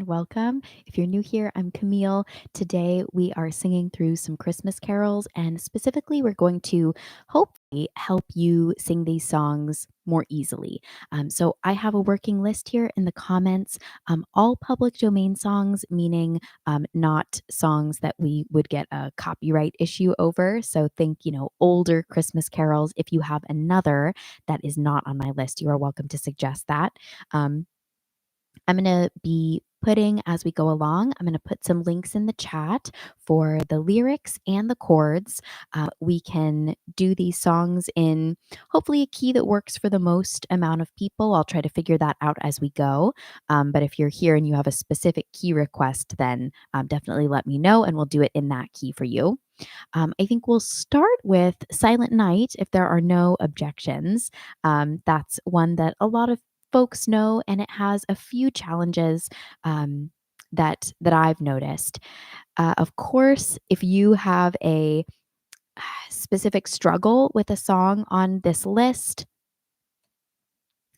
welcome. If you're new here, I'm Camille. Today we are singing through some Christmas carols, and specifically, we're going to hopefully help you sing these songs more easily. So I have a working list here in the comments. All public domain songs, meaning not songs that we would get a copyright issue over. So think, older Christmas carols. If you have another that is not on my list, you are welcome to suggest that. I'm going to be putting, as we go along, I'm going to put some links in the chat for the lyrics and the chords. We can do these songs in hopefully a key that works for the most amount of people. I'll try to figure that out as we go. But if you're here and you have a specific key request, then definitely let me know and we'll do it in that key for you. I think we'll start with Silent Night if there are no objections. That's one that a lot of folks know, and it has a few challenges that I've noticed. Of course, if you have a specific struggle with a song on this list,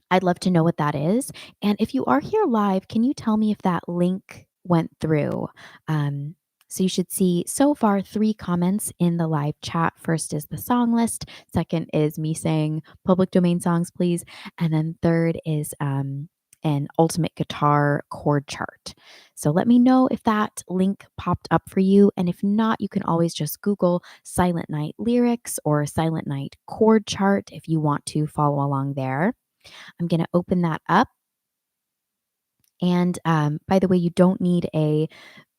I'd love to know what that is. And if you are here live, can you tell me if that link went through? So you should see so far 3 comments in the live chat. First is the song list. Second is me saying public domain songs, please. And then third is an ultimate guitar chord chart. So let me know if that link popped up for you. And if not, you can always just Google Silent Night lyrics or Silent Night chord chart if you want to follow along there. I'm going to open that up. And by the way, you don't need a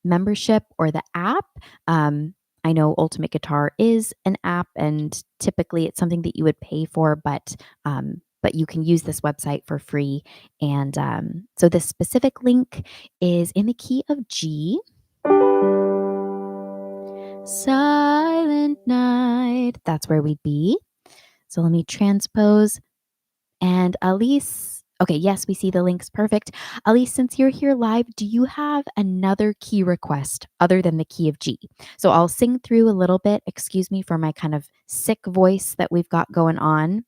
membership or the app. I know Ultimate Guitar is an app, and typically it's something that you would pay for, but you can use this website for free. And so this specific link is in the key of G. Silent Night, that's where we'd be. So let me transpose. And Elise, okay, yes, we see the links. Perfect. Elise, since you're here live, do you have another key request other than the key of G? So I'll sing through a little bit. Excuse me for my kind of sick voice that we've got going on.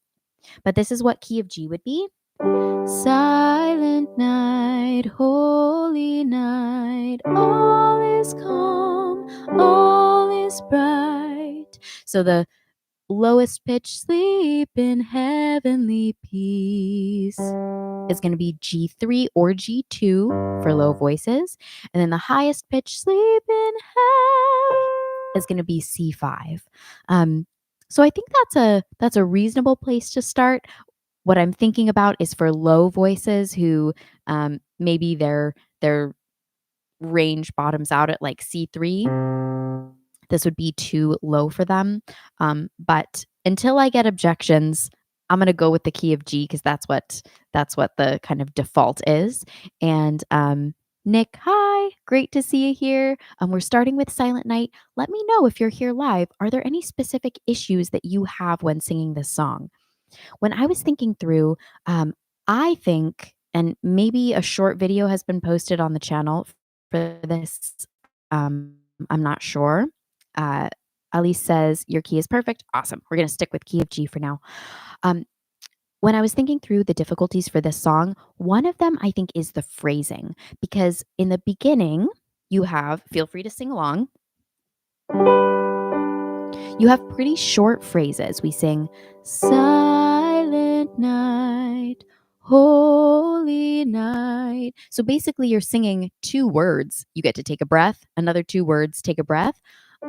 But this is what key of G would be. Silent night, holy night, all is calm, all is bright. So the lowest pitch, sleep in heavenly peace, is going to be G3 or G2 for low voices. And then the highest pitch, sleep in heaven, is going to be C5. So I think that's a reasonable place to start. What I'm thinking about is for low voices who maybe their range bottoms out at like C3. This would be too low for them. But until I get objections, I'm going to go with the key of G because that's what the kind of default is. And Nick, hi, great to see you here. We're starting with Silent Night. Let me know if you're here live. Are there any specific issues that you have when singing this song? When I was thinking through, I think, and maybe a short video has been posted on the channel for this. I'm not sure. Elise says, your key is perfect. Awesome. We're going to stick with key of G for now. When I was thinking through the difficulties for this song, one of them I think is the phrasing, because in the beginning, you have, feel free to sing along, you have pretty short phrases. We sing, silent night, holy night. So basically you're singing 2 words. You get to take a breath, another 2 words, take a breath.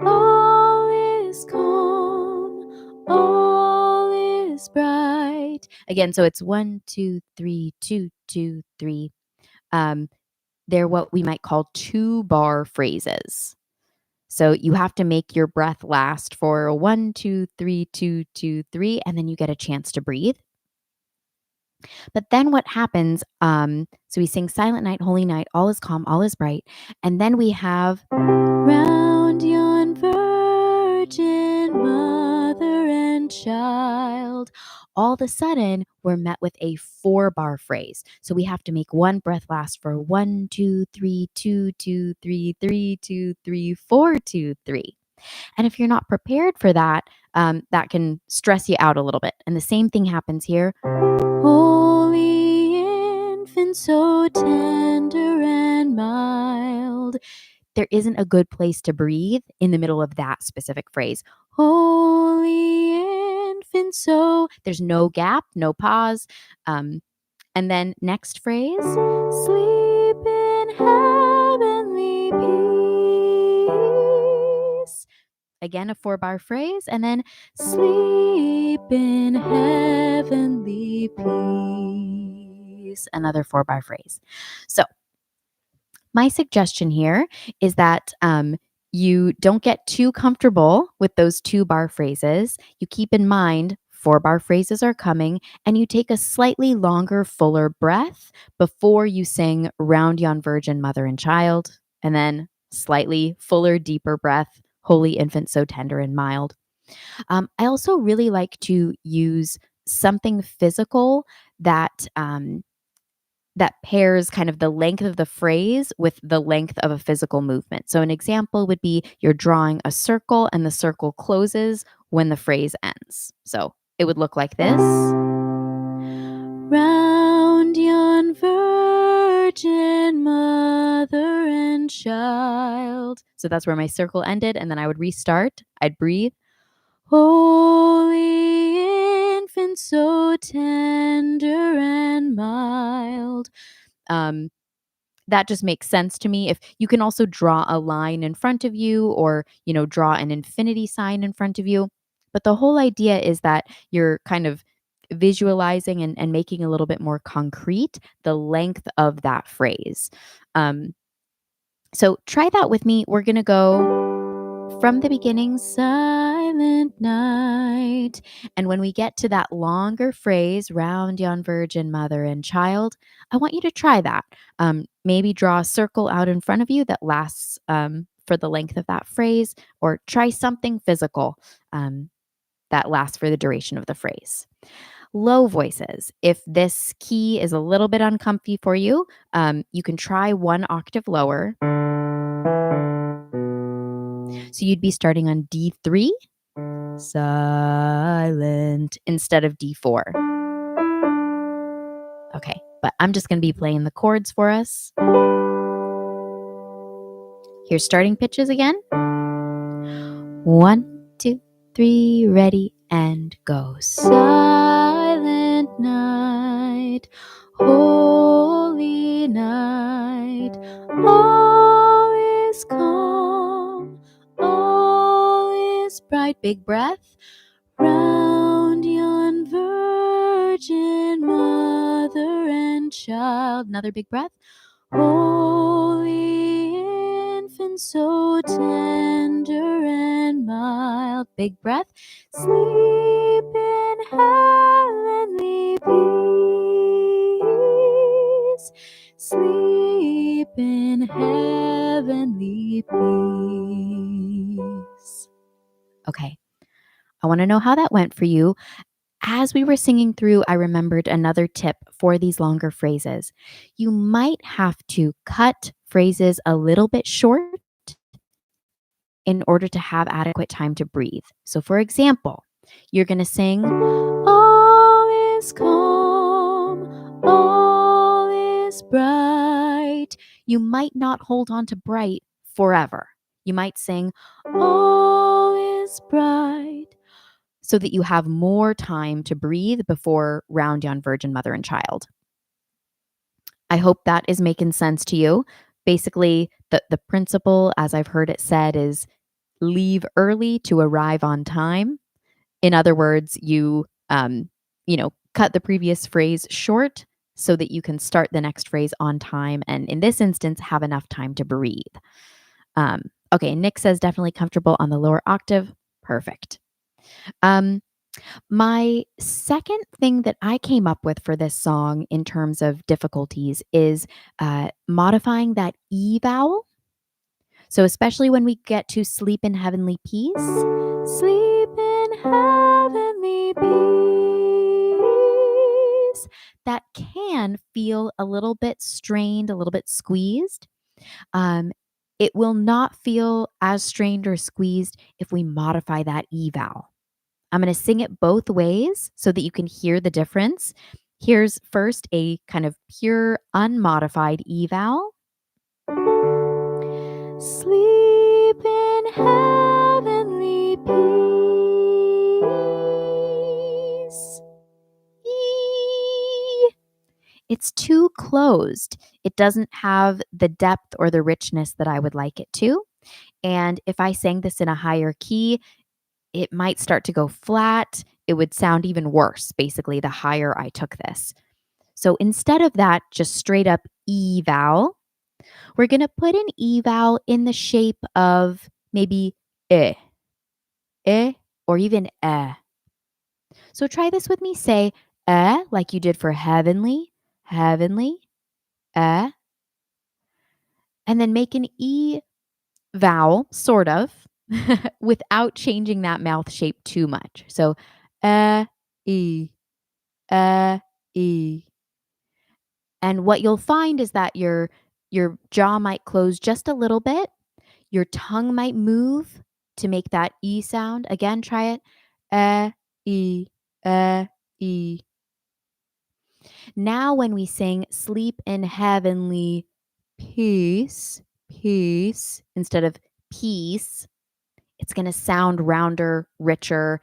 All is calm, all is bright. Again, so it's 1, 2, 3, 2, 2, 3. They're what we might call 2-bar phrases. So you have to make your breath last for 1, 2, 3, 2, 2, 3, and then you get a chance to breathe. But then what happens, so we sing Silent Night, Holy Night, all is calm, all is bright. And then we have round yon virgin mother and child. All of a sudden, we're met with a 4-bar phrase. So we have to make one breath last for 1, 2, 3, 2, 2, 3, 3, 2, 3, 4, 2, 3. And if you're not prepared for that, that can stress you out a little bit. And the same thing happens here. Holy infant infant so tender and mild. There isn't a good place to breathe in the middle of that specific phrase. Holy infant so, there's no gap, no pause. And then next phrase, sleep in heavenly peace. Again, a 4-bar phrase, and then sleep in heavenly peace. Another 4-bar phrase. So my suggestion here is that you don't get too comfortable with those 2-bar phrases. You keep in mind 4-bar phrases are coming, and you take a slightly longer, fuller breath before you sing Round Yon Virgin Mother and Child, and then slightly fuller, deeper breath, Holy Infant so tender and mild. I also really like to use something physical that that pairs kind of the length of the phrase with the length of a physical movement. So an example would be you're drawing a circle and the circle closes when the phrase ends. So it would look like this. Round yon virgin mother and child. So that's where my circle ended, and then I would restart. I'd breathe. Holy infant so tender and mild. That just makes sense to me. If you can also draw a line in front of you, or draw an infinity sign in front of you, but the whole idea is that you're kind of visualizing and making a little bit more concrete the length of that phrase. So try that with me. We're going to go from the beginning, silent night. And when we get to that longer phrase, round yon virgin mother and child, I want you to try that. Maybe draw a circle out in front of you that lasts for the length of that phrase, or try something physical that lasts for the duration of the phrase. Low voices. If this key is a little bit uncomfy for you, you can try 1 octave lower. So you'd be starting on D3, silent, instead of D4. Okay, but I'm just going to be playing the chords for us. Here's starting pitches again. 1, 2, 3, ready, and go. Silent night, holy night, all is calm, all is bright. Big breath. Round yon virgin mother and child. Another big breath. Holy infant so tender and mild. Big breath. Sleep in heavenly peace. Sleep in heavenly peace. Okay. I want to know how that went for you. As we were singing through, I remembered another tip for these longer phrases. You might have to cut phrases a little bit short in order to have adequate time to breathe. So for example, you're going to sing, all is calm, all is bright. You might not hold on to bright forever. You might sing, all is bright, so that you have more time to breathe before round yon virgin mother and child. I hope that is making sense to you. Basically, the principle, as I've heard it said, is leave early to arrive on time. In other words, you cut the previous phrase short so that you can start the next phrase on time, and in this instance, have enough time to breathe. Okay, Nick says definitely comfortable on the lower octave. Perfect. My second thing that I came up with for this song in terms of difficulties is modifying that E vowel. So especially when we get to sleep in heavenly peace, sleep in heavenly peace, that can feel a little bit strained, a little bit squeezed. It will not feel as strained or squeezed if we modify that E vowel. I'm going to sing it both ways so that you can hear the difference. Here's first a kind of pure, unmodified E vowel. Sleep in heavenly peace. E. It's too closed. It doesn't have the depth or the richness that I would like it to. And if I sang this in a higher key, it might start to go flat. It would sound even worse, basically, the higher I took this. So instead of that, just straight up E vowel, we're going to put an E vowel in the shape of maybe eh, or even eh. So try this with me. Say like you did for heavenly, heavenly, eh. And then make an E vowel, sort of, without changing that mouth shape too much. So E, E. And what you'll find is that your jaw might close just a little bit. Your tongue might move to make that E sound. Again, try it. E, E. Now when we sing sleep in heavenly peace, peace, instead of peace, it's going to sound rounder, richer.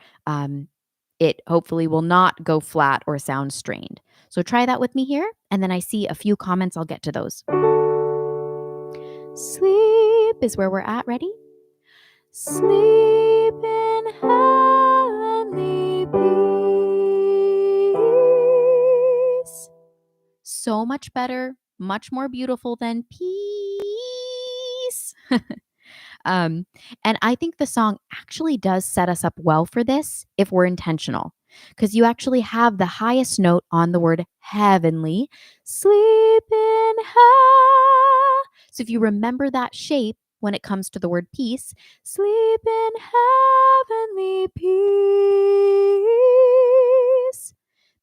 It hopefully will not go flat or sound strained. So try that with me here. And then I see a few comments. I'll get to those. Sleep is where we're at. Ready? Sleep in heavenly peace. So much better, much more beautiful than peace. And I think the song actually does set us up well for this if we're intentional, because you actually have the highest note on the word heavenly, sleep in hell. So if you remember that shape when it comes to the word peace, sleep in heavenly peace,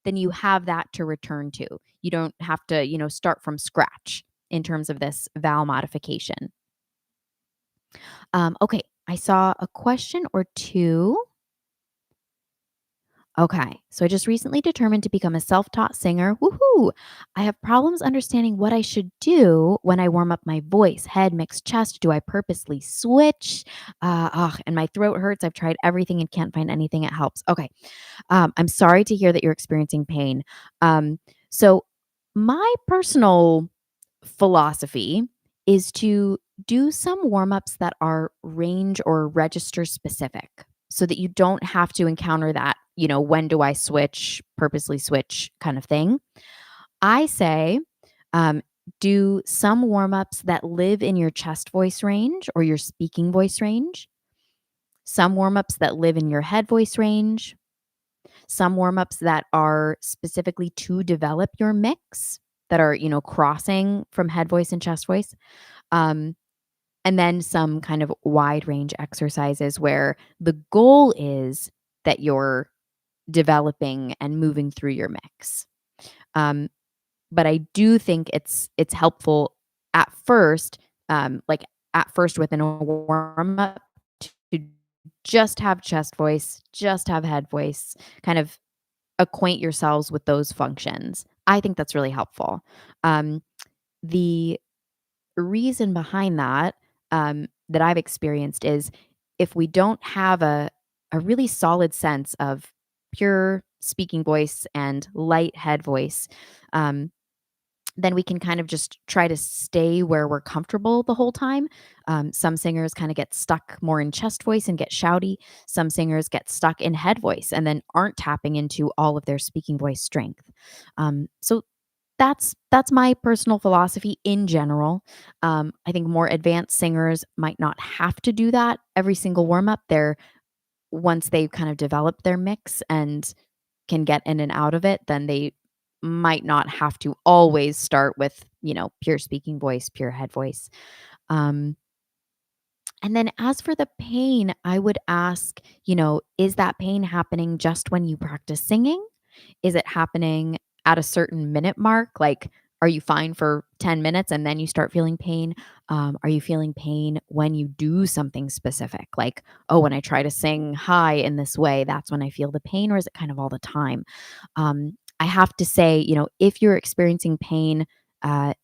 then you have that to return to. You don't have to, start from scratch in terms of this vowel modification. Okay, I saw a question or two. Okay, so I just recently determined to become a self-taught singer. Woohoo! I have problems understanding what I should do when I warm up my voice, head, mixed chest. Do I purposely switch? And my throat hurts. I've tried everything and can't find anything that helps. Okay, I'm sorry to hear that you're experiencing pain. So my personal philosophy is to do some warm-ups that are range or register specific so that you don't have to encounter that, when do I switch, purposely switch kind of thing. I say um, do some warm-ups that live in your chest voice range or your speaking voice range, some warm-ups that live in your head voice range, some warm-ups that are specifically to develop your mix that are, crossing from head voice and chest voice. Um, and then some kind of wide range exercises where the goal is that you're developing and moving through your mix. But I do think it's helpful at first, at first within a warm up to just have chest voice, just have head voice, kind of acquaint yourselves with those functions. I think that's really helpful. The reason behind that I've experienced is if we don't have a really solid sense of pure speaking voice and light head voice, then we can kind of just try to stay where we're comfortable the whole time. Some singers kind of get stuck more in chest voice and get shouty. Some singers get stuck in head voice and then aren't tapping into all of their speaking voice strength. So that's my personal philosophy in general. I think more advanced singers might not have to do that every single warm up. Once they've kind of developed their mix and can get in and out of it, then they might not have to always start with, pure speaking voice, pure head voice. Um, and then as for the pain, I would ask, is that pain happening just when you practice singing? Is it happening at a certain minute mark? Like, are you fine for 10 minutes and then you start feeling pain? Are you feeling pain when you do something specific? Like, oh, when I try to sing high in this way, that's when I feel the pain, or is it kind of all the time? I have to say, if you're experiencing pain, uh,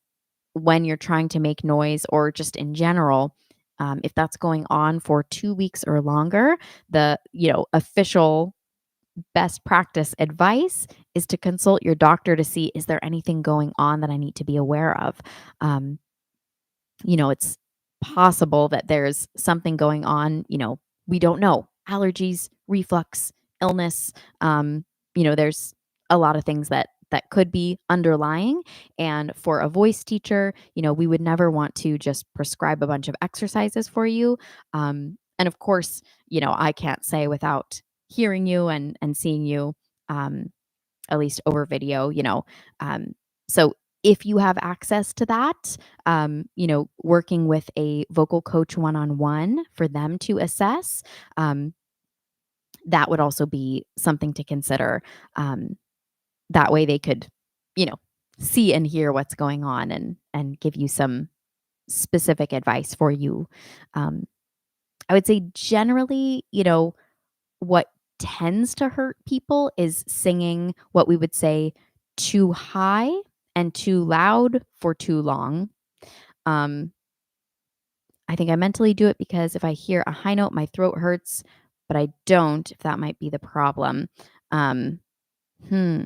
when you're trying to make noise or just in general, if that's going on for 2 weeks or longer, the, official best practice advice is to consult your doctor to see, is there anything going on that I need to be aware of? Um, it's possible that there's something going on, we don't know. Allergies, reflux, illness, there's a lot of things that could be underlying. And for a voice teacher, we would never want to just prescribe a bunch of exercises for you. And of course, I can't say without hearing you and seeing you, um, at least over video, Um, so if you have access to that, working with a vocal coach one on one for them to assess, um, that would also be something to consider. Um, that way they could, you know, see and hear what's going on and give you some specific advice for you. Um, I would say generally, what tends to hurt people is singing what we would say too high and too loud for too long. Um, I think I mentally do it because if I hear a high note, my throat hurts, but I don't, if that might be the problem. Um, hmm.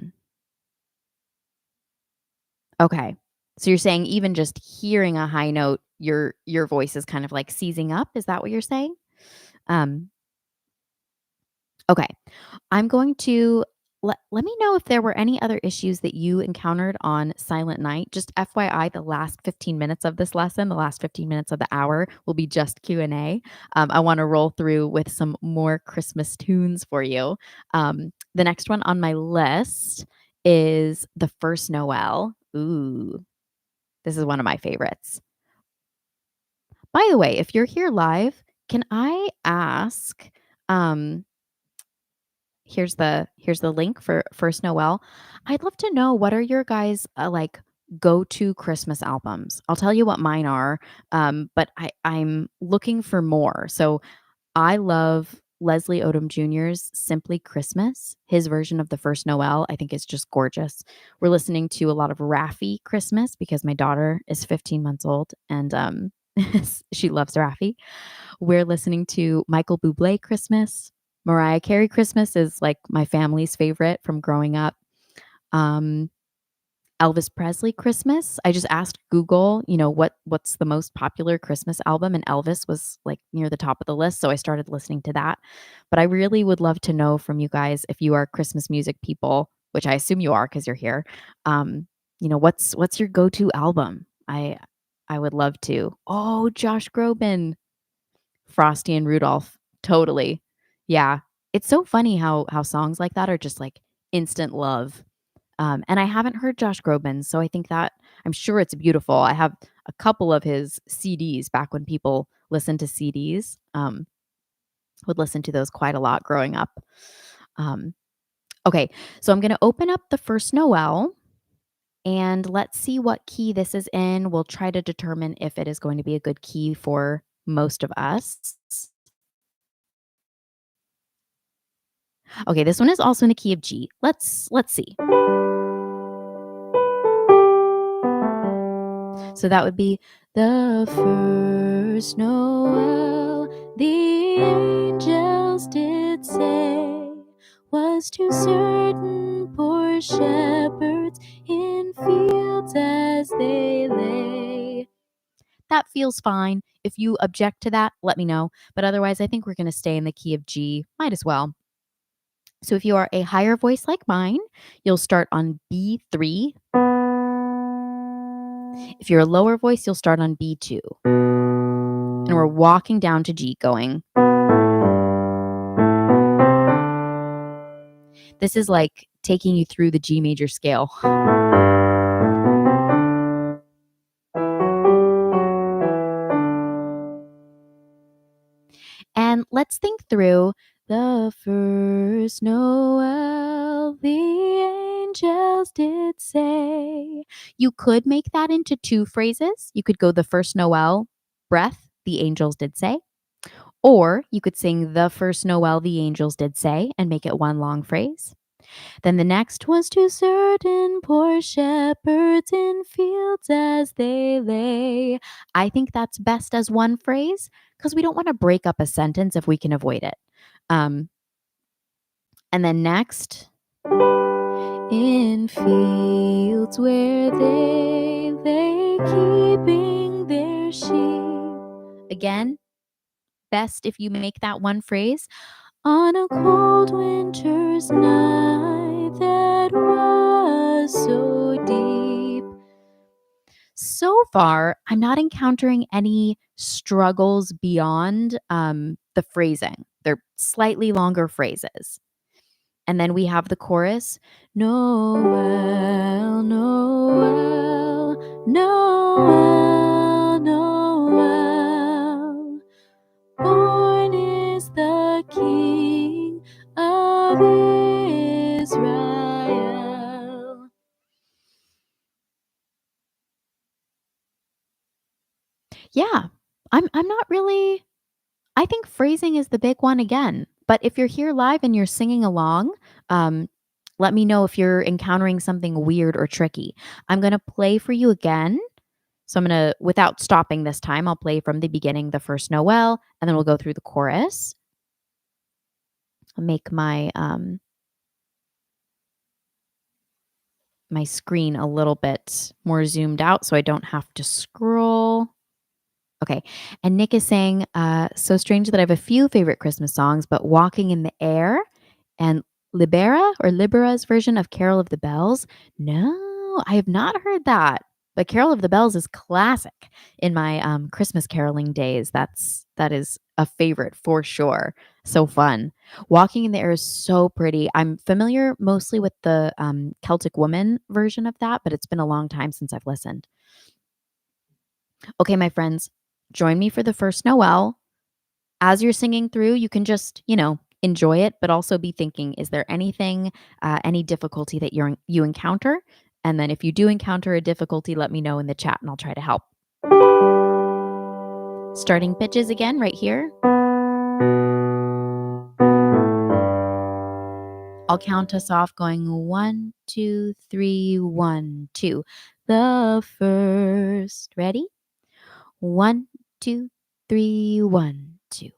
Okay. So you're saying even just hearing a high note, your voice is kind of like seizing up. Is that what you're saying? Um, okay. I'm going to let me know if there were any other issues that you encountered on Silent Night. Just FYI, the last 15 minutes of this lesson, the last 15 minutes of the hour will be just Q&A. I want to roll through with some more Christmas tunes for you. The next one on my list is The First Noel. Ooh, this is one of my favorites. By the way, if you're here live, can I ask, um, here's the link for First Noel. I'd love to know, what are your guys like go-to Christmas albums? I'll tell you what mine are, but I'm looking for more. So I love Leslie Odom Jr.'s Simply Christmas. His version of the First Noel, I think, is just gorgeous. We're listening to a lot of Raffi Christmas because my daughter is 15 months old and she loves Raffi. We're listening to Michael Bublé Christmas. Mariah Carey Christmas is like my family's favorite from growing up. Um, Elvis Presley Christmas. I just asked Google, what's the most popular Christmas album, and Elvis was like near the top of the list, so I started listening to that. But I really would love to know from you guys, if you are Christmas music people, which I assume you are because you're here. What's your go-to album? I would love to. Oh, Josh Groban. Frosty and Rudolph, totally. Yeah. It's so funny how songs like that are just, like, instant love. And I haven't heard Josh Groban, so I think that I'm sure it's beautiful. I have a couple of his CDs back when people listened to CDs, would listen to those quite a lot growing up. Um, okay, so I'm gonna open up the First Noel, and let's see what key this is in. We'll try to determine if it is going to be a good key for most of us. Okay, this one is also in the key of G. Let's see. So that would be the first Noel, the angels did say, was to certain poor shepherds in fields as they lay. That feels fine. If you object to that, let me know. But otherwise, I think we're going to stay in the key of G. Might as well. So if you are a higher voice like mine, you'll start on B3. If you're a lower voice, you'll start on B2. And we're walking down to G going. This is like taking you through the G major scale. And let's think through the first Noel, the angels did say. You could make that into two phrases. You could go the first Noel, breath, the angels did say. Or you could sing the first Noel, the angels did say, and make it one long phrase. Then the next was to certain poor shepherds in fields as they lay. I think that's best as one phrase because we don't want to break up a sentence if we can avoid it. Um, and then next, in fields where they lay, keeping their sheep. Again, best if you make that one phrase. On a cold winter's night that was so deep. So far, I'm not encountering any struggles beyond the phrasing. They're slightly longer phrases. And then we have the chorus, Noel, Noel, Noel, Noel. Born is the King of Israel. Yeah, I'm not really. I think phrasing is the big one again. But if you're here live and you're singing along, um, let me know if you're encountering something weird or tricky. I'm gonna play for you again. So I'm gonna, without stopping this time, I'll play from the beginning, the first Noel, and then we'll go through the chorus. I'll make my screen a little bit more zoomed out so I don't have to scroll. Okay. And Nick is saying, so strange that I have a few favorite Christmas songs, but Walking in the Air and Libera's version of Carol of the Bells. No, I have not heard that. But Carol of the Bells is classic in my Christmas caroling days. That is a favorite for sure. So fun. Walking in the Air is so pretty. I'm familiar mostly with the Celtic Woman version of that, but it's been a long time since I've listened. Okay, my friends, join me for the first Noel. As you're singing through, you can just, enjoy it, but also be thinking, is there anything, any difficulty that you encounter? And then if you do encounter a difficulty, let me know in the chat and I'll try to help. Starting pitches again right here. I'll count us off going 1, 2, 3, 1, 2. The first. Ready? 1, 2, 3, 1, 2.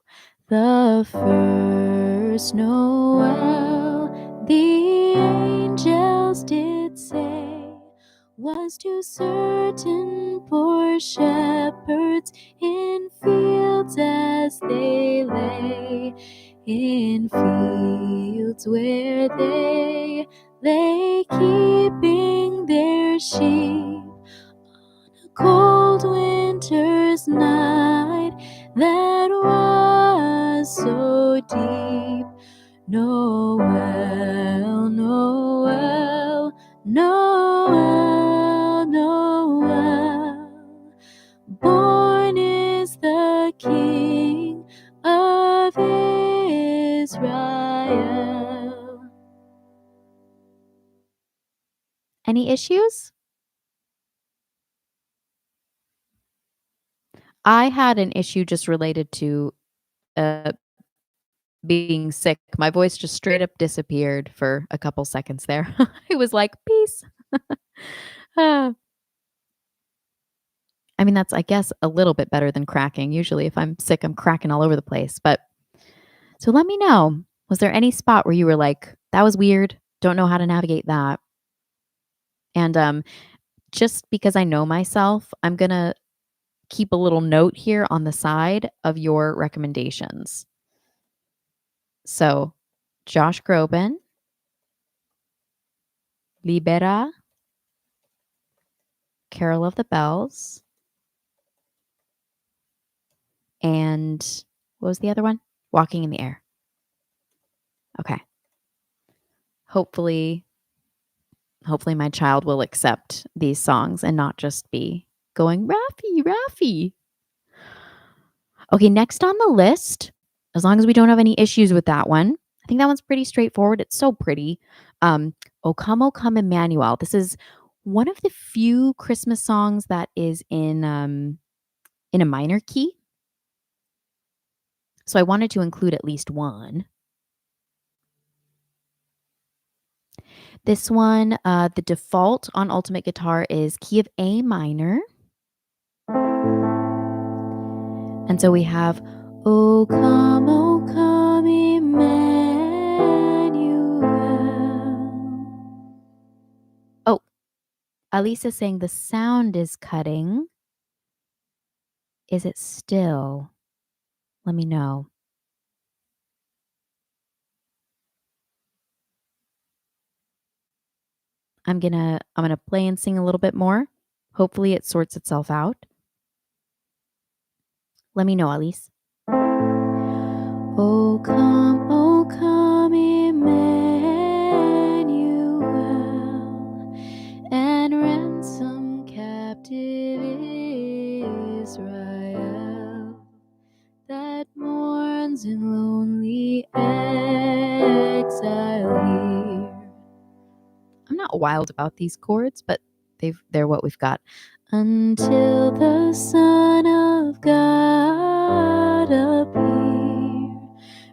The first Noel, the angels did say, was to certain poor shepherds in fields as they lay, in fields where they lay keeping their sheep. Cold winter's night that was so deep. Noel, Noel, Noel, Noel. Born is the King of Israel. Any issues? I had an issue just related to uh, being sick. My voice just straight up disappeared for a couple seconds there. It was like, peace. Ah. I mean, that's, I guess, a little bit better than cracking. Usually, if I'm sick, I'm cracking all over the place. But so let me know. Was there any spot where you were like, that was weird? Don't know how to navigate that? And just because I know myself, I'm going to keep a little note here on the side of your recommendations. So, Josh Groban, Libera, Carol of the Bells, and what was the other one? Walking in the Air. Okay. Hopefully my child will accept these songs and not just be going, Raffy, Raffy. Okay, next on the list, as long as we don't have any issues with that one, I think that one's pretty straightforward. It's so pretty. O Come, Emmanuel. This is one of the few Christmas songs that is in a minor key. So I wanted to include at least one. This one, the default on Ultimate Guitar is key of A minor. And so we have, O come, Emmanuel. Oh, Alisa's saying the sound is cutting. Is it still? Let me know. I'm gonna play and sing a little bit more. Hopefully it sorts itself out. Let me know, Alice. O come, Emmanuel, and ransom captive Israel that mourns in lonely exile here. I'm not wild about these chords, but they're what we've got. Until the Son of God appear,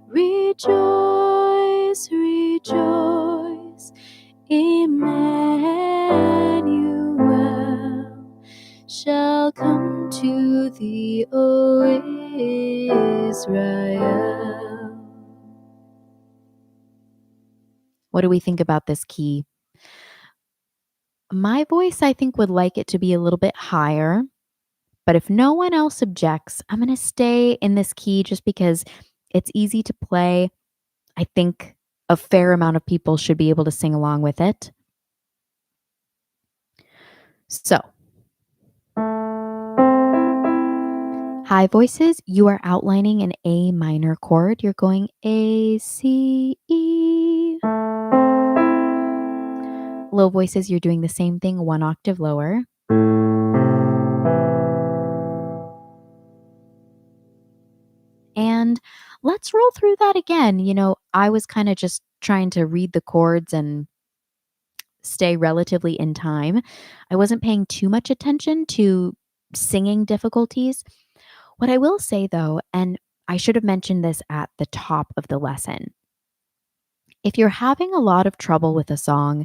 rejoice, rejoice, Emmanuel shall come to thee, O Israel. What do we think about this key? My voice, I think, would like it to be a little bit higher, but if no one else objects, I'm going to stay in this key just because it's easy to play. I think a fair amount of people should be able to sing along with it. So, high voices, you are outlining an A minor chord. You're going A, C, E. Low voices, you're doing the same thing, one octave lower. And let's roll through that again. You know, I was kind of just trying to read the chords and stay relatively in time. I wasn't paying too much attention to singing difficulties. What I will say though, and I should have mentioned this at the top of the lesson, if you're having a lot of trouble with a song,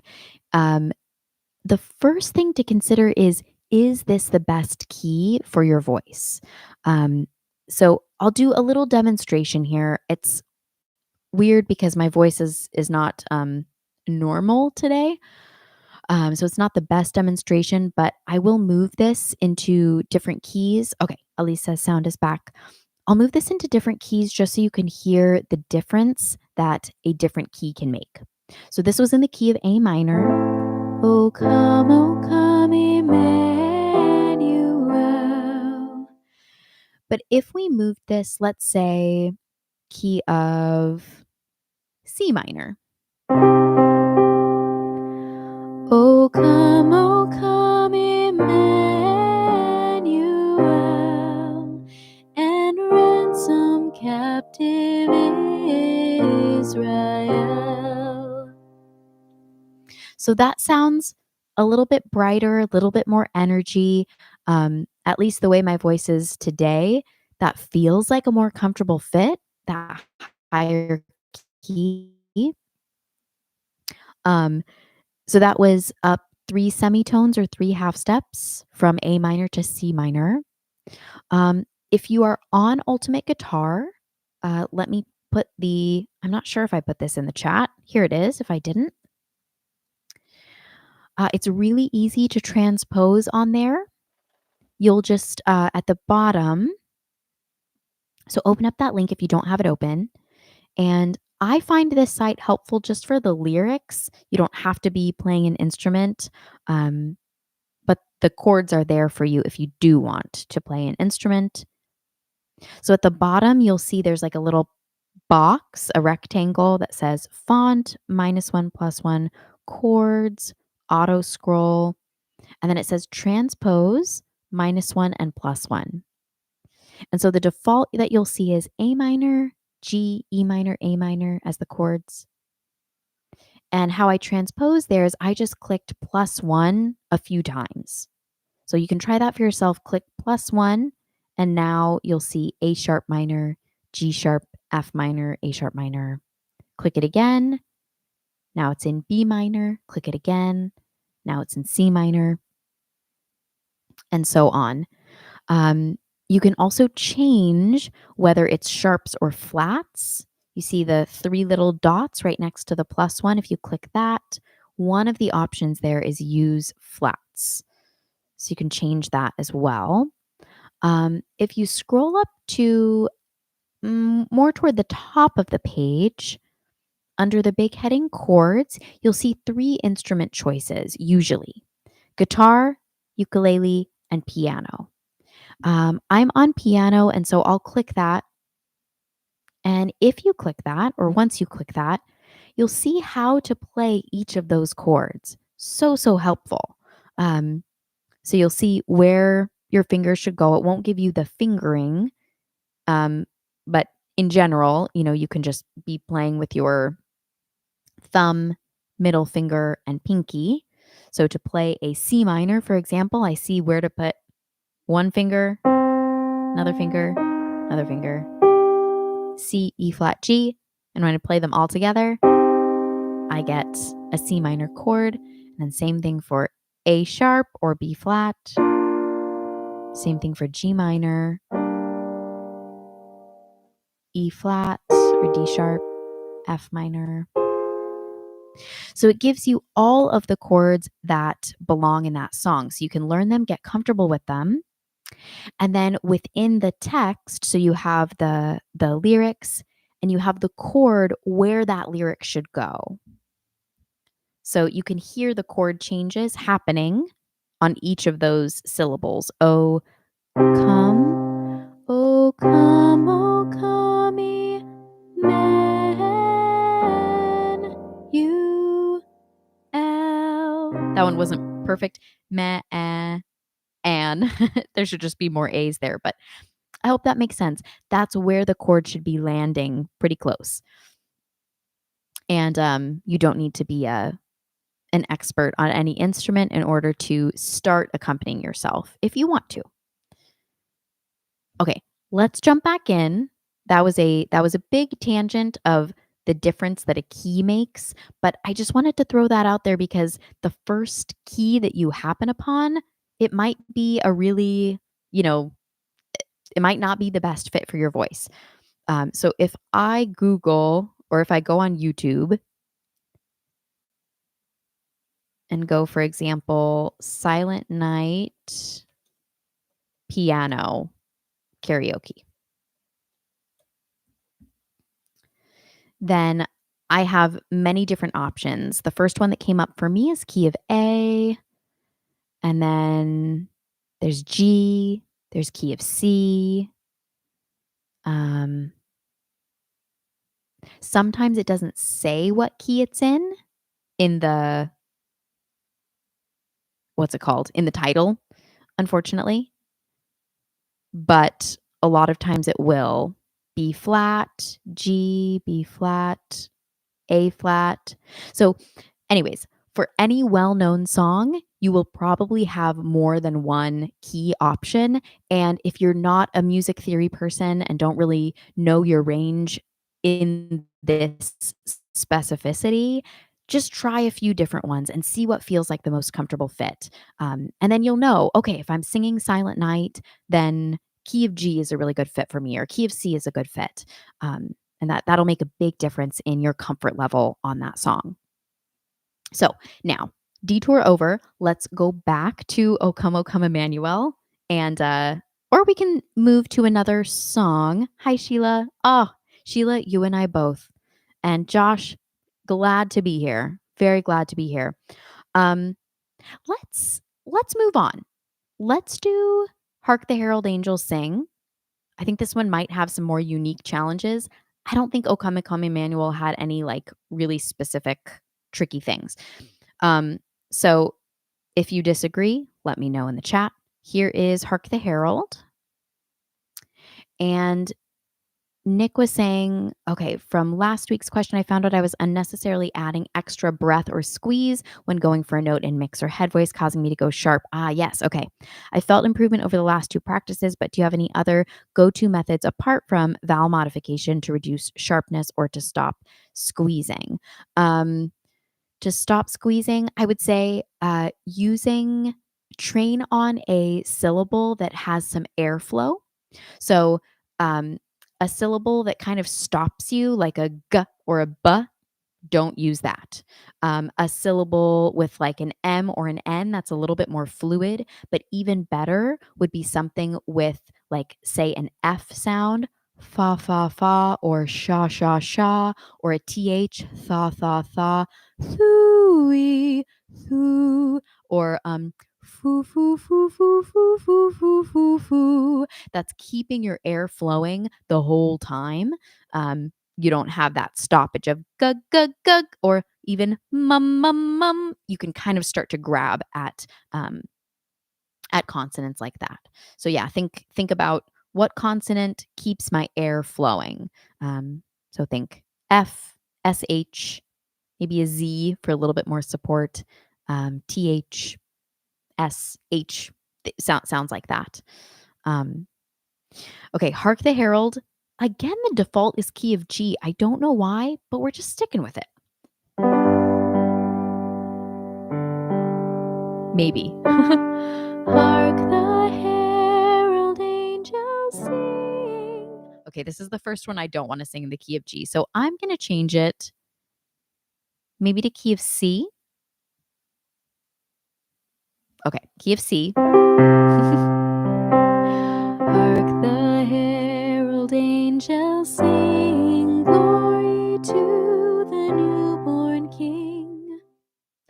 the first thing to consider is this the best key for your voice? So I'll do a little demonstration here. It's weird because my voice is not normal today. So it's not the best demonstration, but I will move this into different keys. Okay, Alisa's sound is back. I'll move this into different keys just so you can hear the difference that a different key can make. So this was in the key of A minor. O come, Emmanuel. But if we move this, let's say, key of C minor. O come, Emmanuel, and ransom captive Israel. So that sounds a little bit brighter, a little bit more energy. At least the way my voice is today, that feels like a more comfortable fit, that higher key. So that was up 3 semitones or 3 half steps from A minor to C minor. If you are on Ultimate Guitar, let me put I'm not sure if I put this in the chat. Here it is, if I didn't. It's really easy to transpose on there. You'll just, at the bottom, so open up that link if you don't have it open. And I find this site helpful just for the lyrics. You don't have to be playing an instrument, but the chords are there for you if you do want to play an instrument. So at the bottom, you'll see there's like a little box, a rectangle that says font, -1, +1, chords, auto scroll, and then it says transpose, -1 and +1. And so the default that you'll see is A minor, G, E minor, A minor as the chords. And how I transpose there is I just clicked +1 a few times. So you can try that for yourself. Click +1, and now you'll see A sharp minor, G sharp, F minor, A sharp minor. Click it again, Now it's in B minor. Click it again. Now it's in C minor, and so on. You can also change whether it's sharps or flats. You see the 3 little dots right next to the plus one. If you click that, one of the options there is use flats. So you can change that as well. If you scroll up to more toward the top of the page, under the big heading chords, you'll see 3 instrument choices, usually guitar, ukulele, and piano. I'm on piano, and so I'll click that. And if you click that, or once you click that, you'll see how to play each of those chords. So helpful. So you'll see where your fingers should go. It won't give you the fingering, but in general, you can just be playing with your thumb, middle finger, and pinky. So to play a C minor, for example, I see where to put one finger, another finger, another finger, C, E flat, G. And when I play them all together, I get a C minor chord. And then same thing for A sharp or B flat. Same thing for G minor, E flat or D sharp, F minor. So it gives you all of the chords that belong in that song. So you can learn them, get comfortable with them. And then within the text, so you have the lyrics and you have the chord where that lyric should go. So you can hear the chord changes happening on each of those syllables. Oh, come, oh, come, oh, come, Emanuel. That one wasn't perfect. And there should just be more A's there, but I hope that makes sense. That's where the chord should be landing, pretty close. And you don't need to be an expert on any instrument in order to start accompanying yourself if you want to. Okay, let's jump back in. That was a big tangent of the difference that a key makes, but I just wanted to throw that out there because the first key that you happen upon, it might be a really, it might not be the best fit for your voice. So if I Google or if I go on YouTube and go, for example, Silent Night piano karaoke, then I have many different options. The first one that came up for me is key of A, and then there's G, there's key of C. Sometimes it doesn't say what key it's in the, what's it called? In the title, unfortunately. But a lot of times it will. B flat, G, B flat, A flat. So anyways, for any well-known song, you will probably have more than one key option. And if you're not a music theory person and don't really know your range in this specificity, just try a few different ones and see what feels like the most comfortable fit. And then you'll know, okay, if I'm singing Silent Night, then key of G is a really good fit for me, or key of C is a good fit. And that'll make a big difference in your comfort level on that song. So now, detour over. Let's go back to O Come Emmanuel, and or we can move to another song. Hi, Sheila. Oh, Sheila, you and I both. And Josh, glad to be here. Very glad to be here. Let's move on. Let's do Hark the Herald Angels Sing. I think this one might have some more unique challenges. I don't think O Come Emmanuel had any like really specific tricky things. So if you disagree, let me know in the chat. Here is Hark the Herald. And Nick was saying, okay, from last week's question, I found out I was unnecessarily adding extra breath or squeeze when going for a note in mix or head voice, causing me to go sharp. Ah, yes. Okay. I felt improvement over the last 2 practices, but do you have any other go-to methods apart from vowel modification to reduce sharpness or to stop squeezing? To stop squeezing, I would say train on a syllable that has some airflow. So a syllable that kind of stops you, like a g or a b, don't use that. A syllable with like an M or an N that's a little bit more fluid, but even better would be something with, like, say, an F sound, fa, fa, fa, or sha, sha, sha, or a TH, tha, tha, tha, thoo, thoo, or foo, foo, foo, foo, foo, foo, foo, foo, foo. That's keeping your air flowing the whole time. You don't have that stoppage of gug, gug, gug, or even mum, mum, mum. You can kind of start to grab at consonants like that. So yeah, think about what consonant keeps my air flowing. So think F, SH, maybe a Z for a little bit more support. TH, SH, sounds like that. Okay, Hark the Herald. Again, the default is key of G. I don't know why, but we're just sticking with it. Maybe. Hark the herald angels sing. Okay, this is the first one I don't want to sing in the key of G. So I'm going to change it maybe to key of C. Okay, key of C. Hark the herald angels sing, glory to the newborn King.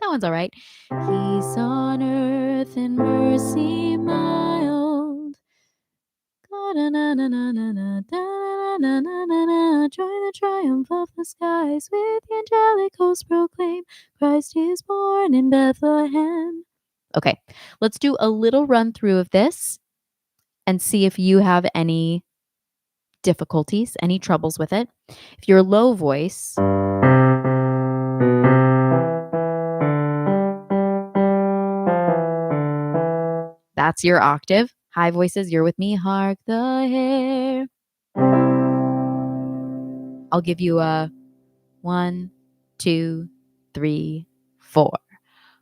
That one's all right. Peace on earth and mercy mild. Join the triumph of the skies, with the angelic host proclaim, Christ is born in Bethlehem. Okay, let's do a little run through of this and see if you have any difficulties, any troubles with it. If you're low voice, that's your octave. High voices, you're with me. Hark the hare. I'll give you a 1, 2, 3, 4.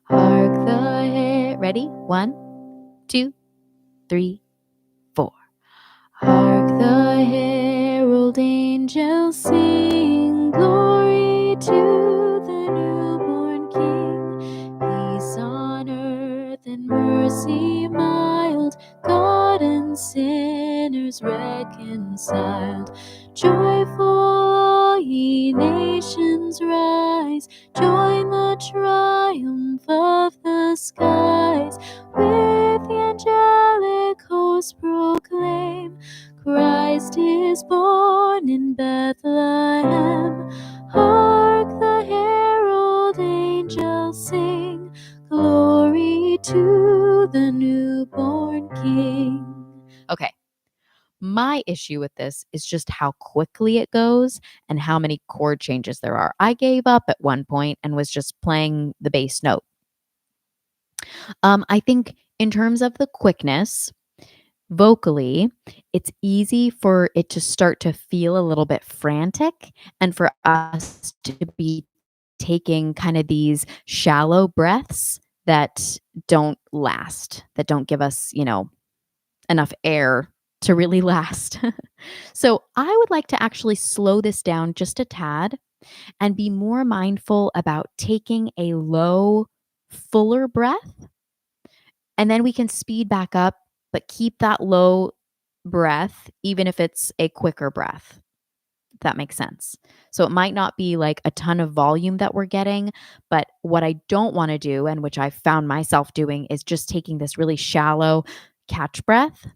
Hark the hare. Ready? 1, 2, 3, 4. Hark the herald angels sing, glory to the newborn King. Peace on earth and mercy mild, God and sinners reconciled. Joyful all ye nations rise, join the triumph of the skies, with the angelic host proclaim, Christ is born in Bethlehem. Hark the herald angels sing, glory to the newborn King. Okay. My issue with this is just how quickly it goes and how many chord changes there are. I gave up at one point and was just playing the bass note. I think in terms of the quickness, vocally, it's easy for it to start to feel a little bit frantic and for us to be taking kind of these shallow breaths that don't last, that don't give us, enough air to really last. So I would like to actually slow this down just a tad and be more mindful about taking a low, fuller breath. And then we can speed back up, but keep that low breath, even if it's a quicker breath, if that makes sense. So it might not be like a ton of volume that we're getting, but what I don't want to do, and which I found myself doing, is just taking this really shallow catch breath.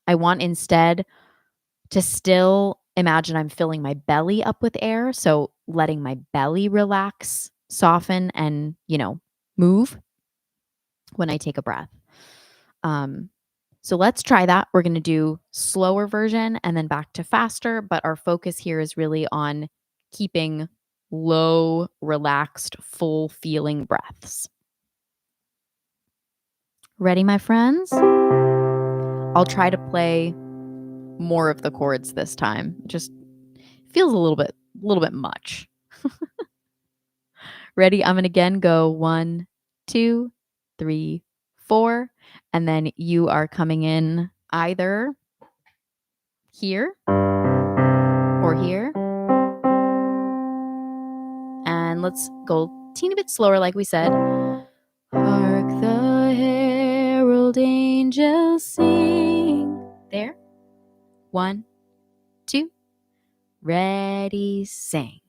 I want instead to still imagine I'm filling my belly up with air. So letting my belly relax, soften, and, move when I take a breath. So let's try that. We're going to do slower version and then back to faster, but our focus here is really on keeping low, relaxed, full feeling breaths. Ready, my friends? I'll try to play more of the chords this time. Just feels a little bit much. Ready? I'm going to again go 1, 2, 3, 4. And then you are coming in either here or here. And let's go a teeny bit slower, like we said. Hark the herald angels sing. There. 1, 2. Ready, sing.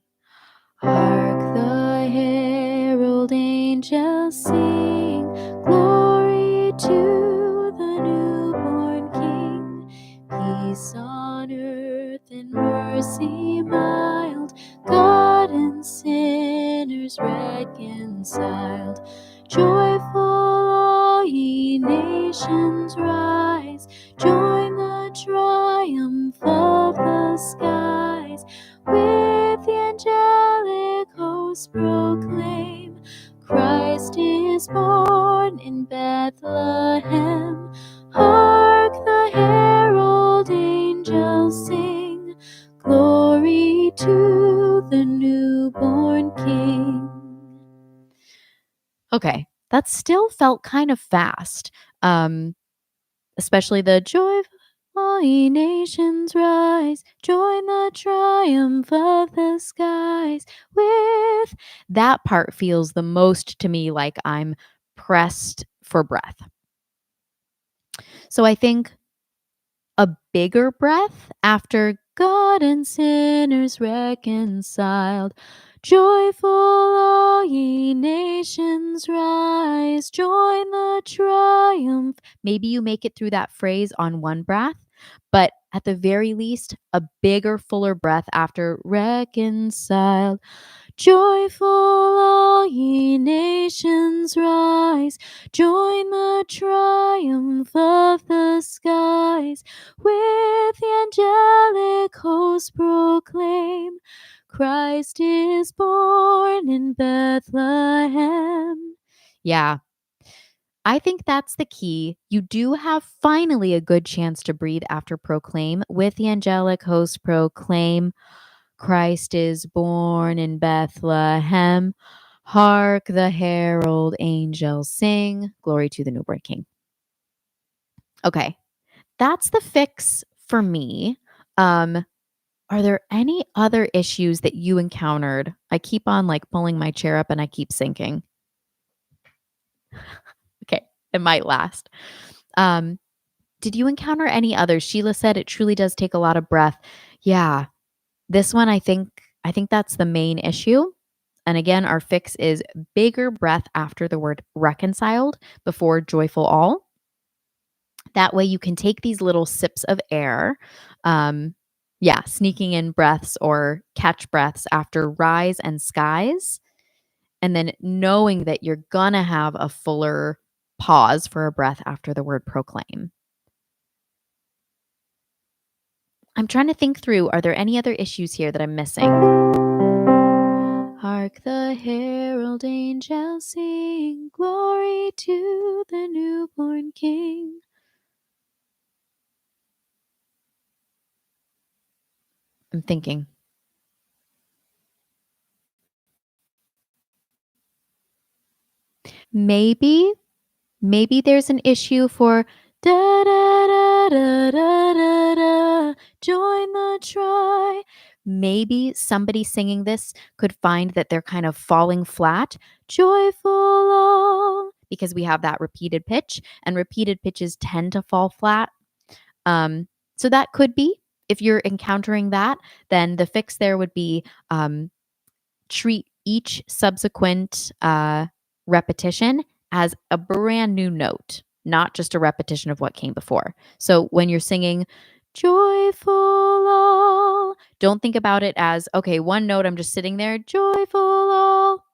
Hark the herald angels sing. Glory to the newborn King. Peace on earth and mercy mild. God and sinners reconciled. Joyful all ye nations rise. Join the triumph of the skies. With the angelic hosts proclaim, Christ is born in Bethlehem. Hark the herald angels sing. Glory to the newborn King. Okay, that still felt kind of fast. Especially the joy of all ye nations rise, join the triumph of the skies. With that part feels the most to me like I'm pressed for breath. So I think a bigger breath after God and sinners reconciled. Joyful all ye nations rise, join the triumph. Maybe you make it through that phrase on one breath, but at the very least, a bigger, fuller breath after reconciled. Joyful all ye nations rise, join the triumph of the skies. With the angelic hosts proclaim, Christ is born in Bethlehem. Yeah, I think that's the key. You do have finally a good chance to breathe after proclaim. With the angelic hosts proclaim, Christ is born in Bethlehem. Hark the herald angels sing. Glory to the newborn King. Okay, that's the fix for me. Are there any other issues that you encountered? I keep on like pulling my chair up and I keep sinking. Okay, it might last. Did you encounter any others? Sheila said it truly does take a lot of breath. Yeah, this one I think that's the main issue. And again, our fix is bigger breath after the word reconciled before joyful all. That way you can take these little sips of air. Sneaking in breaths or catch breaths after rise and skies. And then knowing that you're going to have a fuller pause for a breath after the word proclaim. I'm trying to think through, are there any other issues here that I'm missing? Hark the herald angels sing, glory to the newborn King. I'm thinking. Maybe there's an issue for da da da da da da da. Join the try. Maybe somebody singing this could find that they're kind of falling flat. Joyful all, because we have that repeated pitch, and repeated pitches tend to fall flat. So that could be, if you're encountering that, then the fix there would be treat each subsequent repetition as a brand new note, not just a repetition of what came before. So when you're singing joyful all, don't think about it as, okay, one note, I'm just sitting there, joyful all,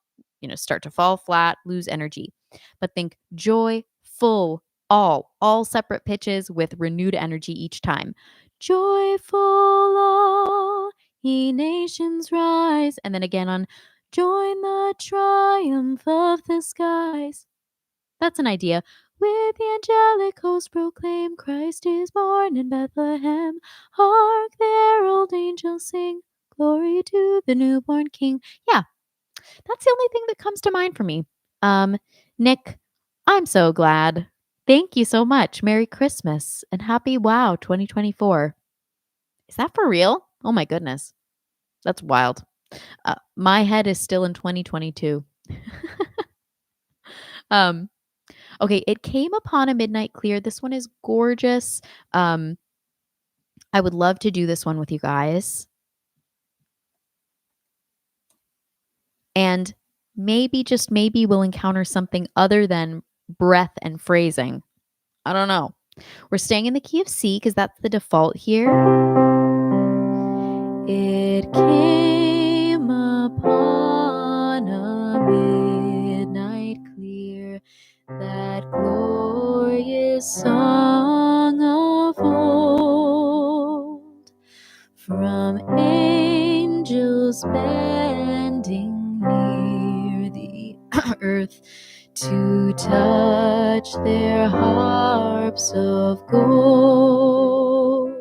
start to fall flat, lose energy. But think joyful all separate pitches with renewed energy each time. Joyful all, ye nations rise. And then again on join the triumph of the skies. That's an idea. With the angelic host proclaim, Christ is born in Bethlehem. Hark the herald angels sing, glory to the newborn King. Yeah, That's the only thing that comes to mind for me. Nick, I'm so glad. Thank you so much. Merry Christmas and happy wow 2024. Is that for real? Oh my goodness. That's wild. My head is still in 2022. um okay, it came upon a midnight clear. This one is gorgeous. I would love to do this one with you guys. And maybe, just maybe, we'll encounter something other than breath and phrasing. I don't know. We're staying in the key of C because that's the default here. It came upon a midnight clear, that glorious song of old, from angels bending near the earth to touch their harps of gold.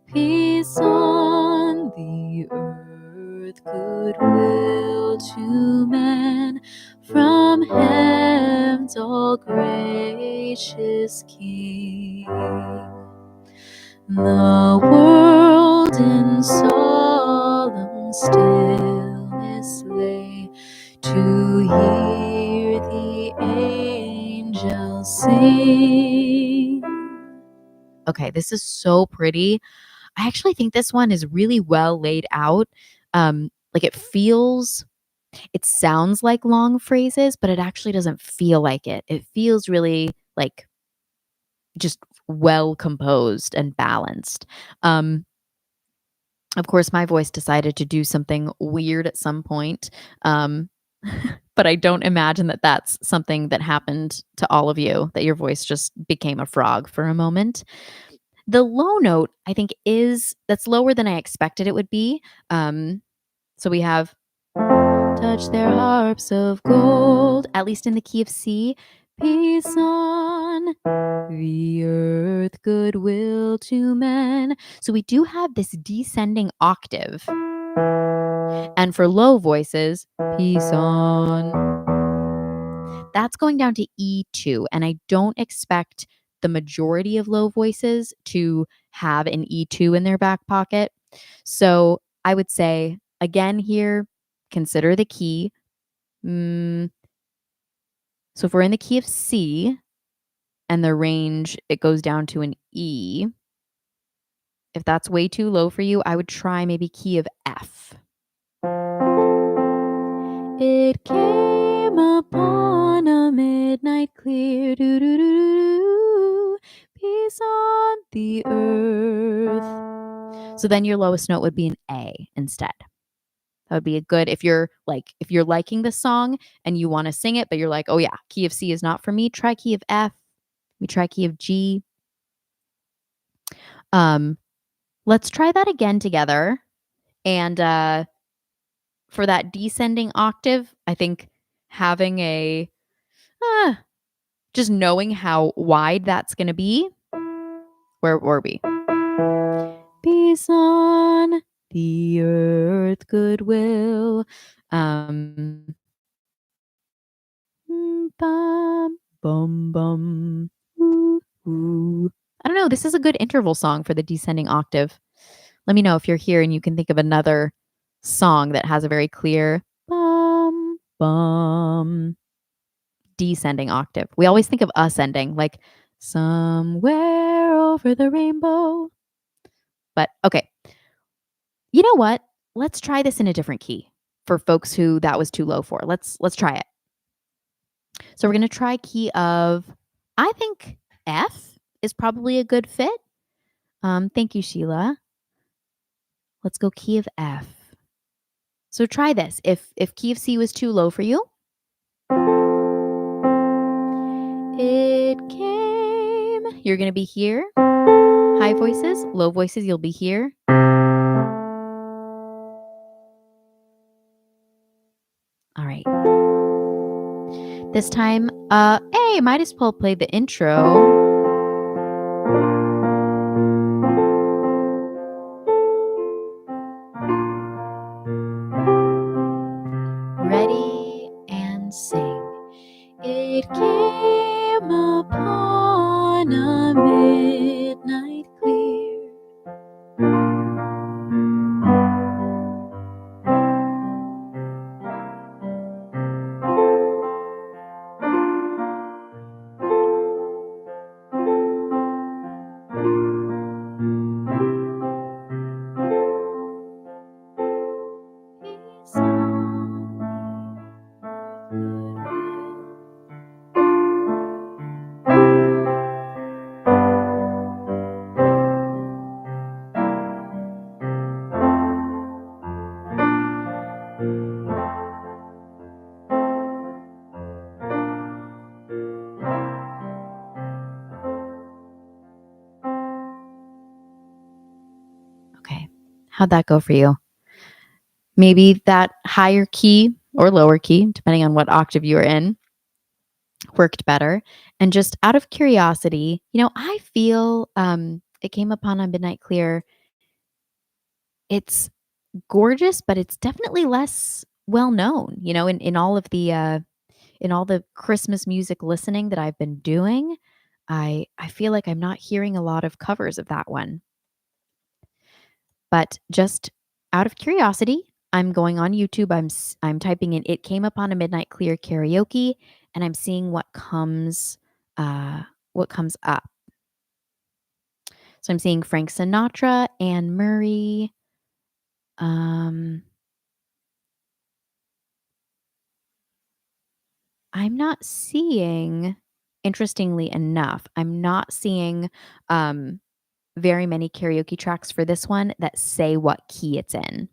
Peace on the earth, goodwill to man, from heaven's all gracious King. The world in solemn stillness lay, to hear the angels sing. Okay, this is so pretty. I actually think this one is really well laid out. Like it sounds like long phrases, but it actually doesn't feel like it. It feels really like just well composed and balanced. Of course, my voice decided to do something weird at some point. But I don't imagine that that's something that happened to all of you, that your voice just became a frog for a moment. The low note, I think, that's lower than I expected it would be. So we have touch their harps of gold, at least in the key of C. Peace on the earth, goodwill to men. So we do have this descending octave. And for low voices, peace on. That's going down to E2. And I don't expect the majority of low voices to have an E2 in their back pocket. So I would say, again, here, consider the key. So if we're in the key of C and the range, it goes down to an E. If that's way too low for you, I would try maybe key of F. It came upon a midnight clear, peace on the earth. So then your lowest note would be an A instead. That would be a good, if you're liking the song and you want to sing it, but you're like, oh yeah, key of C is not for me, try key of F. We try key of G. Let's try that again together. And for that descending octave, I think having just knowing how wide that's going to be. Where were we? Peace on the earth, goodwill. Bum, bum, bum. Ooh, ooh. I don't know. This is a good interval song for the descending octave. Let me know if you're here and you can think of another song that has a very clear bum, bum, descending octave. We always think of ascending, like somewhere over the rainbow. But okay, you know what? Let's try this in a different key for folks who that was too low for. Let's try it. So we're going to try key of, I think F is probably a good fit. Thank you, Sheila. Let's go key of F. So try this. If key of C was too low for you, it came. You're going to be here. High voices, low voices, you'll be here. All right. This time, hey, might as well play the intro. How'd that go for you? Maybe that higher key or lower key, depending on what octave you were in, worked better. And just out of curiosity, I feel it came upon a midnight clear. It's gorgeous, but it's definitely less well known, in all the Christmas music listening that I've been doing. I feel like I'm not hearing a lot of covers of that one. But just out of curiosity, I'm going on YouTube. I'm typing in "It Came Upon a Midnight Clear" karaoke, and I'm seeing what comes up. So I'm seeing Frank Sinatra, Anne Murray. I'm not seeing, interestingly enough, I'm not seeing very many karaoke tracks for this one that say what key it's in.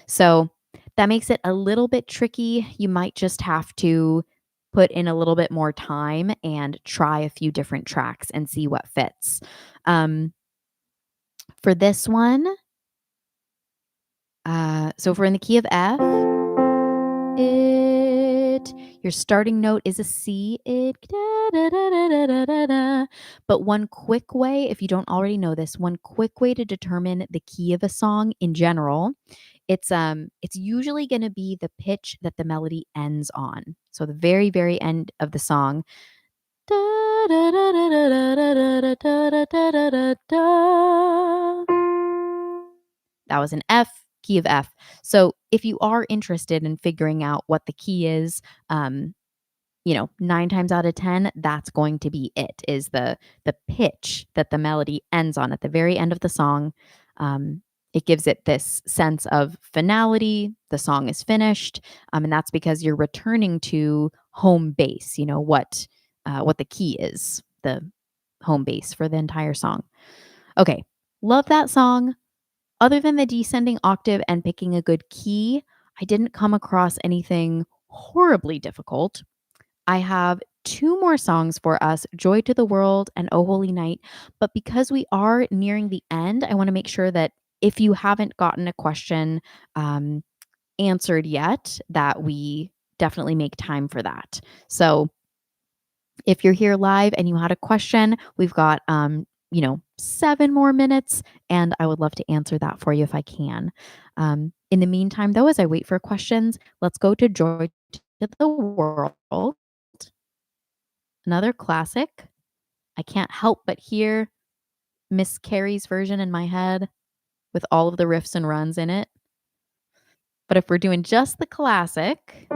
So that makes it a little bit tricky. You might just have to put in a little bit more time and try a few different tracks and see what fits. For this one, so if we're in the key of F, your starting note is a C. But one quick way, if you don't already know this, one quick way to determine the key of a song in general, it's usually going to be the pitch that the melody ends on. So the very, very end of the song. That was an F, key of F. So if you are interested in figuring out what the key is, 9 times out of 10, that's going to be it, is the pitch that the melody ends on at the very end of the song. It gives it this sense of finality. The song is finished. And that's because you're returning to home base, what the key is, the home base for the entire song. Okay. Love that song. Other than the descending octave and picking a good key, I didn't come across anything horribly difficult. I have 2 more songs for us, Joy to the World and Oh Holy Night. But because we are nearing the end, I want to make sure that if you haven't gotten a question answered yet, that we definitely make time for that. So if you're here live and you had a question, we've got 7 more minutes, and I would love to answer that for you if I can. In the meantime, though, as I wait for questions, let's go to Joy to the World. Another classic. I can't help but hear Miss Carey's version in my head with all of the riffs and runs in it. But if we're doing just the classic,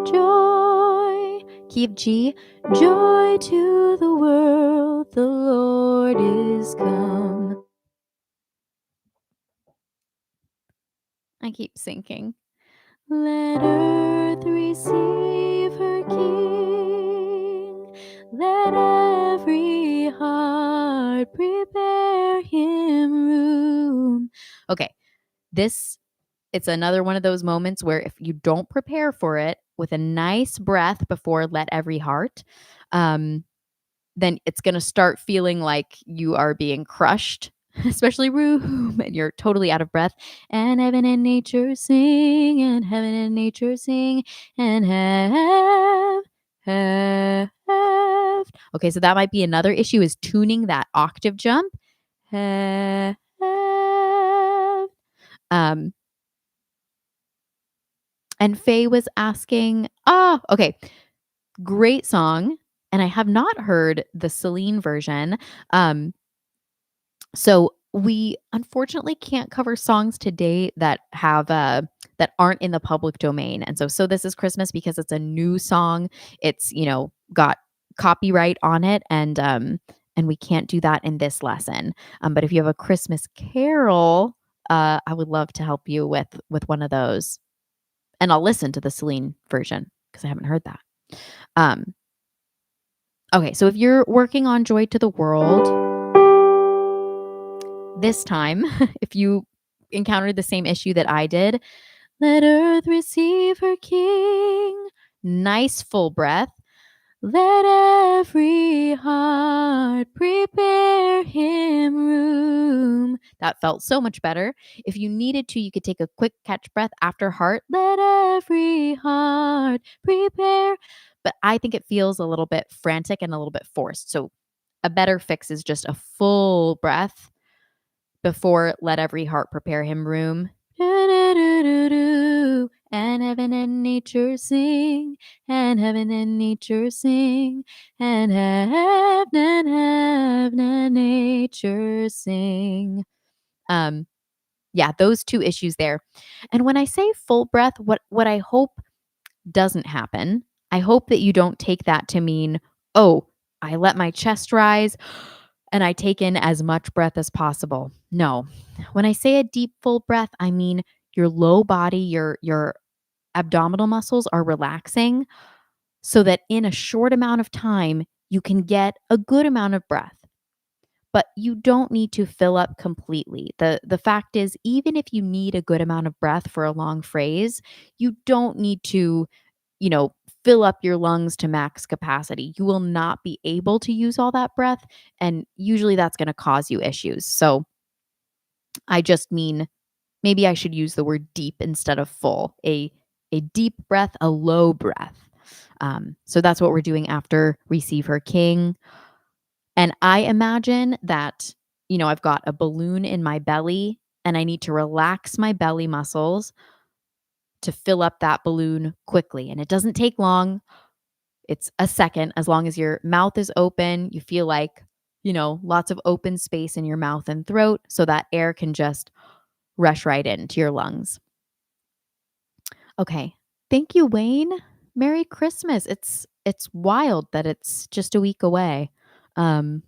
joy, key of G, joy to the world, the Lord is come. I keep sinking. Let earth receive her King. Let every heart prepare him room. Okay, it's another one of those moments where if you don't prepare for it with a nice breath before let every heart, then it's going to start feeling like you are being crushed, especially room, and you're totally out of breath. And heaven and nature sing, and heaven and nature sing, and have. Okay, so that might be another issue, is tuning that octave jump. Have. And Faye was asking, okay, great song. And I have not heard the Celine version. So we unfortunately can't cover songs today that have that aren't in the public domain. And so This Is Christmas, because it's a new song, it's got copyright on it, and we can't do that in this lesson. But if you have a Christmas carol, I would love to help you with one of those. And I'll listen to the Celine version because I haven't heard that. Okay, so if you're working on Joy to the World, this time, if you encountered the same issue that I did, let earth receive her King. Nice full breath. Let every heart prepare him room. That felt so much better. If you needed to, you could take a quick catch breath after heart. Let every heart prepare. But I think it feels a little bit frantic and a little bit forced. So a better fix is just a full breath before let every heart prepare him room. And heaven and nature sing, and heaven and nature sing, and heaven and nature sing. Yeah, those two issues there. And when I say full breath, what I hope doesn't happen, I hope that you don't take that to mean, oh, I let my chest rise and I take in as much breath as possible. No. When I say a deep full breath, I mean your low body, your abdominal muscles are relaxing so that in a short amount of time you can get a good amount of breath. But you don't need to fill up completely. The fact is, even if you need a good amount of breath for a long phrase, you don't need to, you know, fill up your lungs to max capacity. You will not be able to use all that breath, and usually that's going to cause you issues. So I just mean maybe I should use the word deep instead of full. A deep breath, a low breath. So that's what we're doing after Receive Her King. And I imagine that, I've got a balloon in my belly and I need to relax my belly muscles to fill up that balloon quickly. And it doesn't take long. It's a second, as long as your mouth is open, you feel like, lots of open space in your mouth and throat so that air can just rush right into your lungs. Okay. Thank you, Wayne. Merry Christmas. It's wild that it's just a week away. Um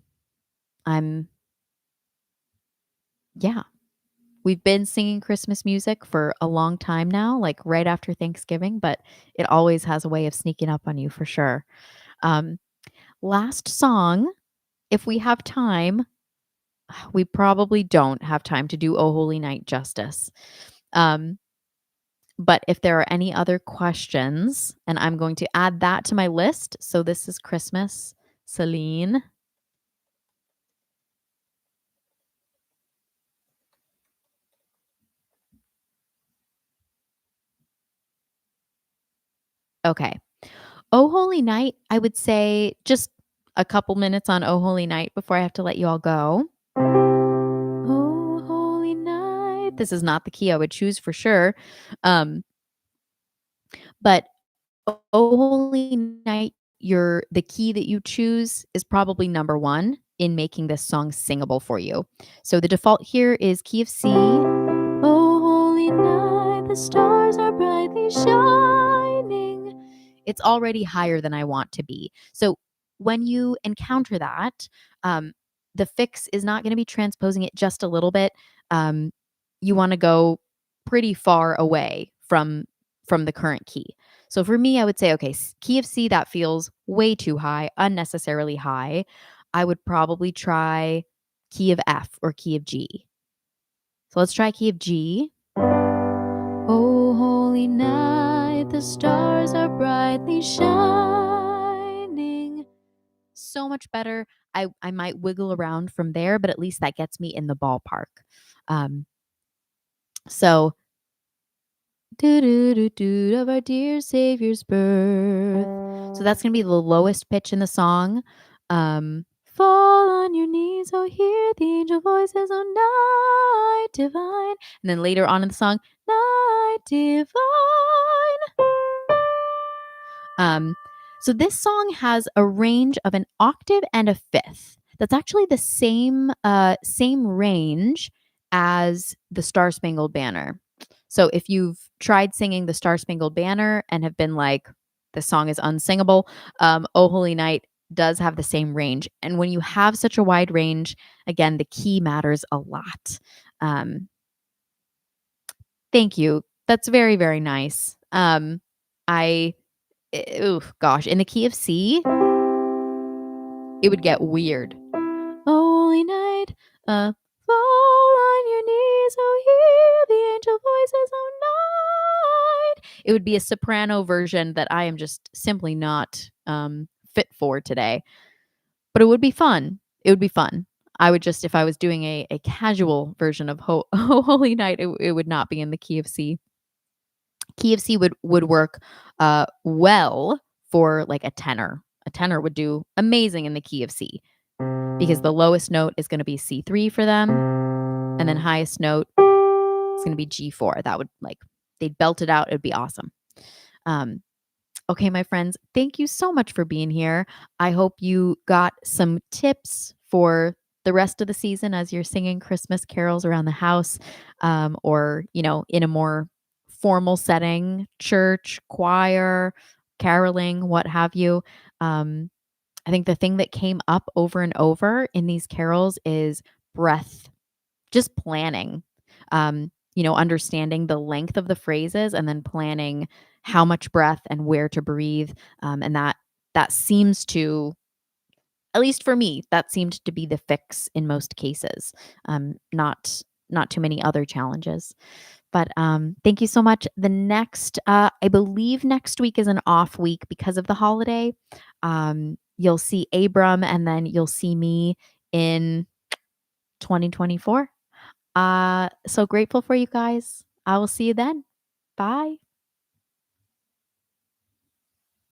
I'm yeah. We've been singing Christmas music for a long time now, like right after Thanksgiving, but it always has a way of sneaking up on you for sure. Um Last song, if we have time, we probably don't have time to do Oh Holy Night justice. Um But if there are any other questions, and I'm going to add that to my list. So this is Christmas, Celine. Okay. Oh Holy Night, I would say just a couple minutes on Oh Holy Night before I have to let you all go. Oh Holy Night. This is not the key I would choose for sure. But Oh Holy Night, the key that you choose is probably number 1 in making this song singable for you. So the default here is key of C. Oh holy night, the stars are brightly shining. It's already higher than I want to be. So when you encounter that, the fix is not going to be transposing it just a little bit. You want to go pretty far away from the current key. So for me, I would say, okay, key of C, that feels way too high, unnecessarily high. I would probably try key of F or key of G. So let's try key of G. Oh, holy night, the stars are brightly shining. So much better. I might wiggle around from there, but at least that gets me in the ballpark. So of our dear Savior's birth. So that's going to be the lowest pitch in the song. Fall on your knees, oh, hear the angel voices, oh, night divine. And then later on in the song, night divine. So this song has a range of an octave and a fifth. That's actually the same range as the Star Spangled Banner. So if you've tried singing the Star Spangled Banner and have been like, this song is unsingable, Oh Holy Night does have the same range. And when you have such a wide range, again, the key matters a lot. Thank you. That's very, very nice. Gosh, in the key of C, it would get weird. Holy night, fall on your knees, oh, hear the angel voices, oh, night. It would be a soprano version that I am just simply not fit for today. But it would be fun. It would be fun. I would just if I was doing a casual version of Ho Holy Night, it would not be in the key of C. Key of C would work, well for, like, a tenor. A tenor would do amazing in the key of C because the lowest note is gonna be C3 for them, and then highest note is gonna be G4. That would, like they'd belt it out, it'd be awesome. Um, Okay, my friends, thank you so much for being here. I hope you got some tips for the rest of the season as you're singing Christmas carols around the house, or, in a more formal setting, church, choir, caroling, what have you. Um, I think the thing that came up over and over in these carols is breath, just planning, understanding the length of the phrases and then planning how much breath and where to breathe. And that seems to, at least for me, that seemed to be the fix in most cases. Not too many other challenges. But thank you so much. I believe next week is an off week because of the holiday. You'll see Abram, and then you'll see me in 2024. So grateful for you guys. I will see you then. Bye.